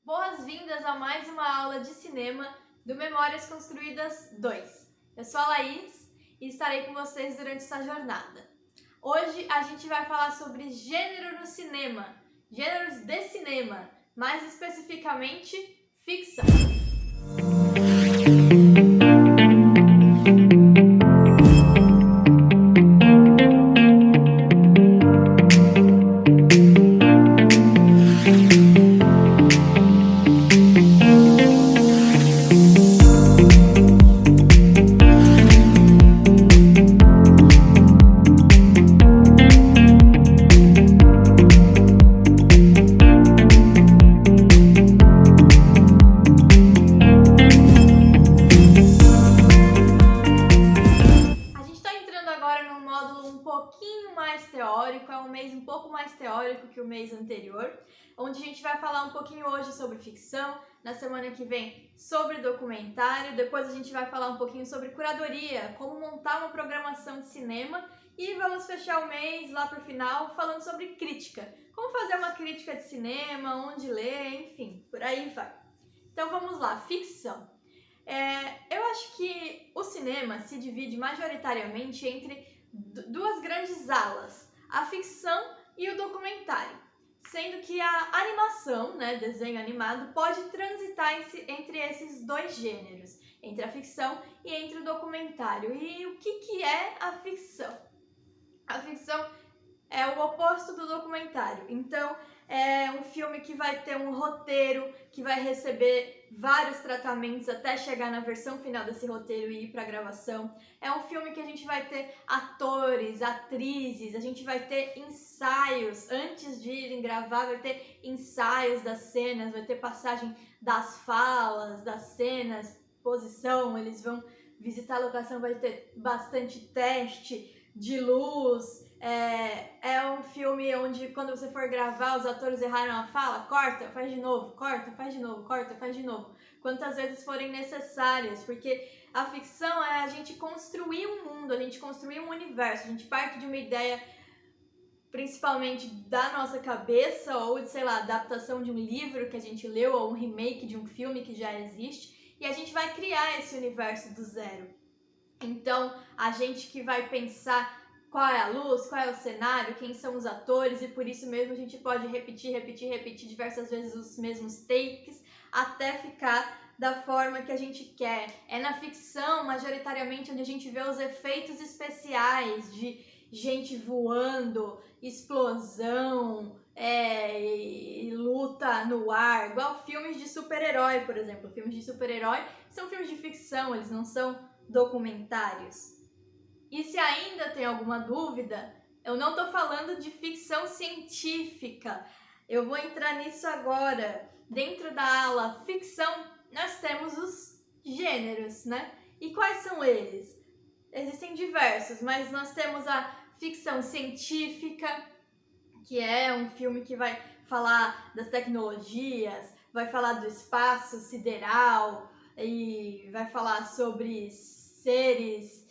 Boas-vindas a mais uma aula de cinema do Memórias Construídas 2. Eu sou a Laís e estarei com vocês durante essa jornada. Hoje a gente vai falar sobre gênero no cinema, gêneros de cinema, mais especificamente ficção. Um pouco mais teórico que o mês anterior, onde a gente vai falar um pouquinho hoje sobre ficção, na semana que vem sobre documentário, depois a gente vai falar um pouquinho sobre curadoria, como montar uma programação de cinema e vamos fechar o mês lá pro final falando sobre crítica, como fazer uma crítica de cinema, onde ler, enfim, por aí vai. Então vamos lá, ficção. Eu acho que o cinema se divide majoritariamente entre duas grandes alas, a ficção e o documentário, sendo que a animação, desenho animado, pode transitar entre esses dois gêneros, entre a ficção e entre o documentário. E o que é a ficção? A ficção é o oposto do documentário, então é um filme que vai ter um roteiro, que vai receber vários tratamentos até chegar na versão final desse roteiro e ir para a gravação. É um filme que a gente vai ter atores, atrizes, a gente vai ter ensaios, antes de irem gravar vai ter ensaios das cenas, vai ter passagem das falas, das cenas, posição, eles vão visitar a locação, vai ter bastante teste de luz. É um filme onde quando você for gravar, os atores erraram a fala, corta, faz de novo, corta, faz de novo, corta, faz de novo. Quantas vezes forem necessárias, porque a ficção é a gente construir um mundo, a gente construir um universo, a gente parte de uma ideia principalmente da nossa cabeça ou de, sei lá, adaptação de um livro que a gente leu ou um remake de um filme que já existe e a gente vai criar esse universo do zero. Então, a gente que vai pensar qual é a luz, qual é o cenário, quem são os atores, e por isso mesmo a gente pode repetir diversas vezes os mesmos takes até ficar da forma que a gente quer. É na ficção, majoritariamente, onde a gente vê os efeitos especiais de gente voando, explosão, luta no ar, igual filmes de super-herói, por exemplo. Filmes de super-herói são filmes de ficção, eles não são documentários. E se ainda tem alguma dúvida, eu não estou falando de ficção científica. Eu vou entrar nisso agora. Dentro da ala ficção, nós temos os gêneros, né? E quais são eles? Existem diversos, mas nós temos a ficção científica, que é um filme que vai falar das tecnologias, vai falar do espaço sideral e vai falar sobre seres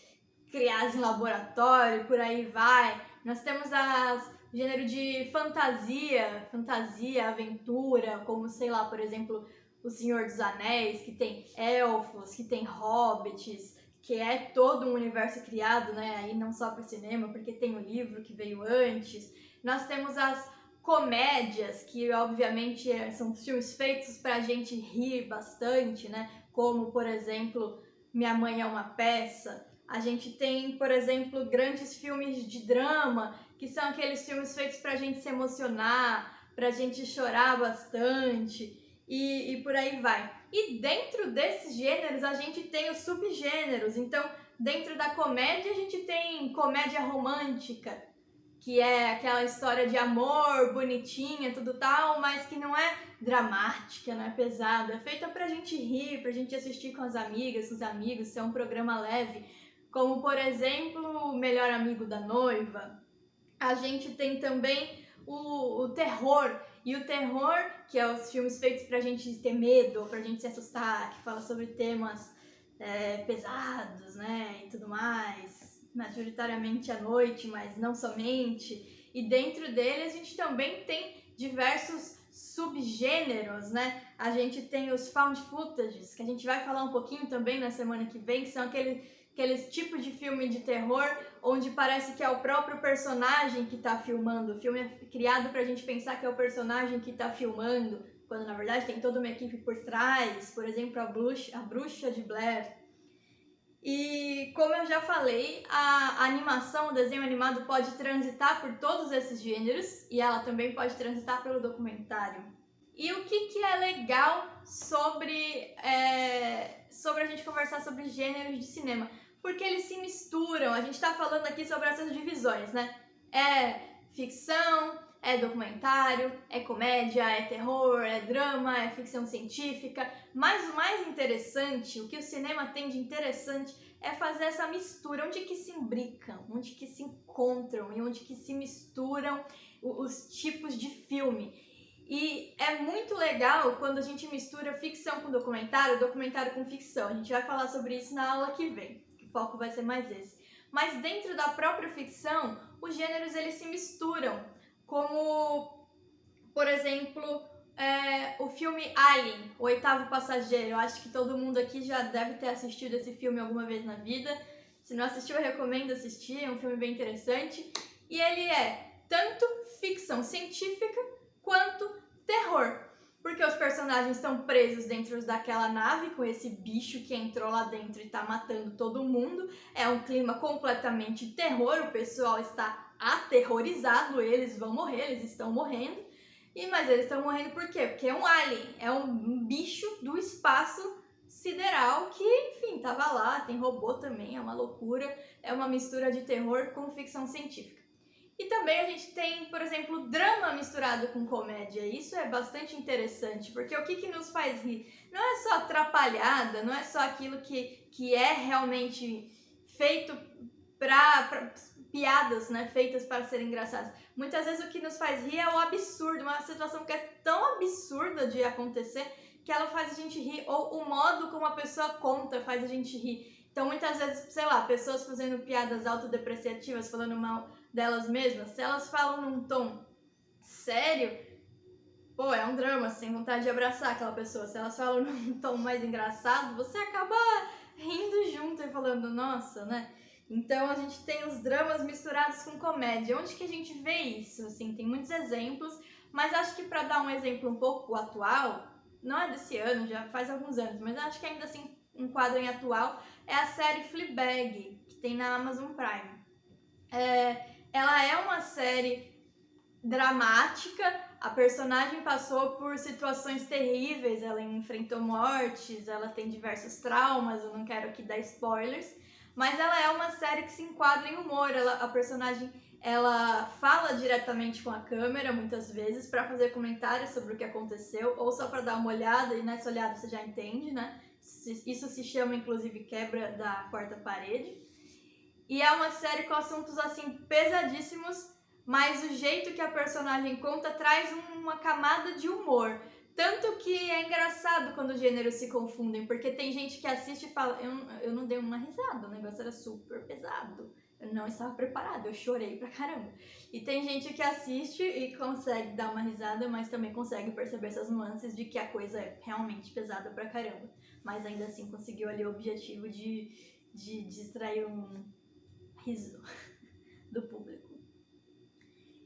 criados em laboratório, por aí vai. Nós temos o gênero de fantasia, aventura, como, sei lá, por exemplo, O Senhor dos Anéis, que tem elfos, que tem hobbits, que é todo um universo criado, né? Aí não só para o cinema, porque tem o livro que veio antes. Nós temos as comédias, que obviamente são filmes feitos pra gente rir bastante, né? Como, por exemplo, Minha Mãe é uma Peça. A gente tem, por exemplo, grandes filmes de drama, que são aqueles filmes feitos pra gente se emocionar, pra gente chorar bastante e por aí vai. E dentro desses gêneros a gente tem os subgêneros. Então, dentro da comédia a gente tem comédia romântica, que é aquela história de amor, bonitinha, tudo tal, mas que não é dramática, não é pesada, é feita pra gente rir, pra gente assistir com as amigas, com os amigos, ser um programa leve, como, por exemplo, O Melhor Amigo da Noiva. A gente tem também o terror, e o terror, que é os filmes feitos pra gente ter medo, pra gente se assustar, que fala sobre temas pesados, né, e tudo mais, majoritariamente à noite, mas não somente. E dentro dele a gente também tem diversos subgêneros, né? A gente tem os found footages, que a gente vai falar um pouquinho também na semana que vem, que são aqueles tipos de filme de terror onde parece que é o próprio personagem que tá filmando. O filme é criado pra gente pensar que é o personagem que tá filmando, quando na verdade tem toda uma equipe por trás, por exemplo, a Bruxa de Blair. E como eu já falei, a animação, o desenho animado pode transitar por todos esses gêneros e ela também pode transitar pelo documentário. E o que é legal sobre a gente conversar sobre gêneros de cinema? Porque eles se misturam, a gente tá falando aqui sobre essas divisões, né? É ficção, é documentário, é comédia, é terror, é drama, é ficção científica. Mas o mais interessante, o que o cinema tem de interessante é fazer essa mistura, onde que se imbricam, onde que se encontram e onde que se misturam os tipos de filme. E é muito legal quando a gente mistura ficção com documentário, documentário com ficção. A gente vai falar sobre isso na aula que vem, que o foco vai ser mais esse. Mas dentro da própria ficção, os gêneros eles se misturam, como, por exemplo, o filme Alien, O Oitavo Passageiro. Eu acho que todo mundo aqui já deve ter assistido esse filme alguma vez na vida. Se não assistiu, eu recomendo assistir, é um filme bem interessante. E ele é tanto ficção científica quanto terror, porque os personagens estão presos dentro daquela nave com esse bicho que entrou lá dentro e tá matando todo mundo. É um clima completamente terror, o pessoal está aterrorizado, eles vão morrer, eles estão morrendo. Mas eles estão morrendo por quê? Porque é um alien, é um bicho do espaço sideral que, enfim, tava lá, tem robô também, é uma loucura, é uma mistura de terror com ficção científica. E também a gente tem, por exemplo, drama misturado com comédia. Isso é bastante interessante, porque o que nos faz rir? Não é só atrapalhada, não é só aquilo que é realmente feito para piadas, né, feitas para serem engraçadas. Muitas vezes o que nos faz rir é o absurdo, uma situação que é tão absurda de acontecer que ela faz a gente rir, ou o modo como a pessoa conta faz a gente rir. Então, muitas vezes, sei lá, pessoas fazendo piadas autodepreciativas, falando mal delas mesmas, se elas falam num tom sério, pô, é um drama, sem vontade de abraçar aquela pessoa. Se elas falam num tom mais engraçado, você acaba rindo junto e falando, nossa, né? Então, a gente tem os dramas misturados com comédia. Onde que a gente vê isso? Assim, tem muitos exemplos, mas acho que para dar um exemplo um pouco atual, não é desse ano, já faz alguns anos, mas acho que ainda assim enquadra em atual, é a série Fleabag, que tem na Amazon Prime. Ela é uma série dramática, a personagem passou por situações terríveis, ela enfrentou mortes, ela tem diversos traumas, eu não quero aqui dar spoilers, mas ela é uma série que se enquadra em humor, a personagem ela fala diretamente com a câmera muitas vezes para fazer comentários sobre o que aconteceu, ou só para dar uma olhada, e nessa olhada você já entende, né? Isso se chama inclusive quebra da quarta parede. E é uma série com assuntos assim pesadíssimos, mas o jeito que a personagem conta traz uma camada de humor. Tanto que é engraçado quando os gêneros se confundem, porque tem gente que assiste e fala, eu não dei uma risada, o negócio era super pesado. Eu não estava preparada, eu chorei pra caramba. E tem gente que assiste e consegue dar uma risada, mas também consegue perceber essas nuances de que a coisa é realmente pesada pra caramba. Mas ainda assim conseguiu ali o objetivo de distrair um riso do público.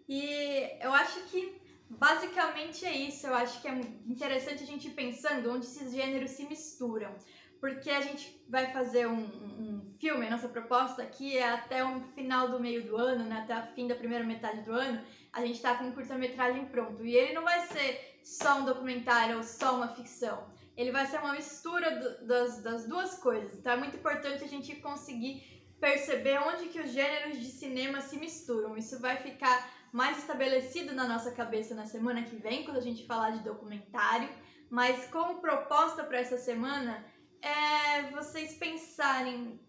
E eu acho que basicamente é isso. Eu acho que é interessante a gente ir pensando onde esses gêneros se misturam. Porque a gente vai fazer um filme, a nossa proposta aqui é até o final do meio do ano, né, até o fim da primeira metade do ano, a gente tá com um curta-metragem pronto. E ele não vai ser só um documentário ou só uma ficção. Ele vai ser uma mistura das duas coisas. Então é muito importante a gente conseguir perceber onde que os gêneros de cinema se misturam. Isso vai ficar mais estabelecido na nossa cabeça na semana que vem, quando a gente falar de documentário. Mas como proposta para essa semana, vocês pensarem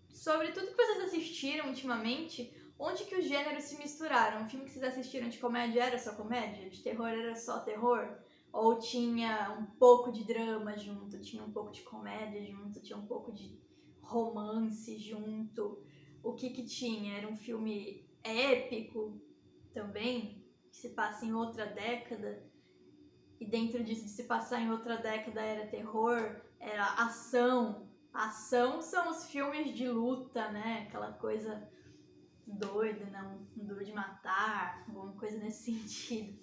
sobre tudo que vocês assistiram ultimamente, onde que os gêneros se misturaram. O filme que vocês assistiram de comédia era só comédia? De terror era só terror? Ou tinha um pouco de drama junto, tinha um pouco de comédia junto, tinha um pouco de romance junto? O que tinha? Era um filme épico também, que se passa em outra década? e dentro disso de se passar em outra década era terror, era ação. Ação são os filmes de luta, né? Aquela coisa doida, não, um Duro de Matar, alguma coisa nesse sentido.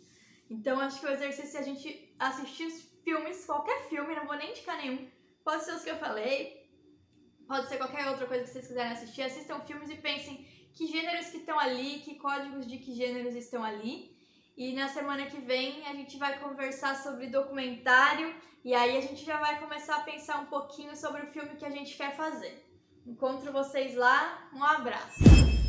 Então acho que o exercício é a gente assistir os filmes, qualquer filme, não vou nem indicar nenhum, pode ser os que eu falei, pode ser qualquer outra coisa que vocês quiserem assistir, assistam filmes e pensem que gêneros que estão ali, que códigos de que gêneros estão ali. E na semana que vem a gente vai conversar sobre documentário e aí a gente já vai começar a pensar um pouquinho sobre o filme que a gente quer fazer. Encontro vocês lá, um abraço!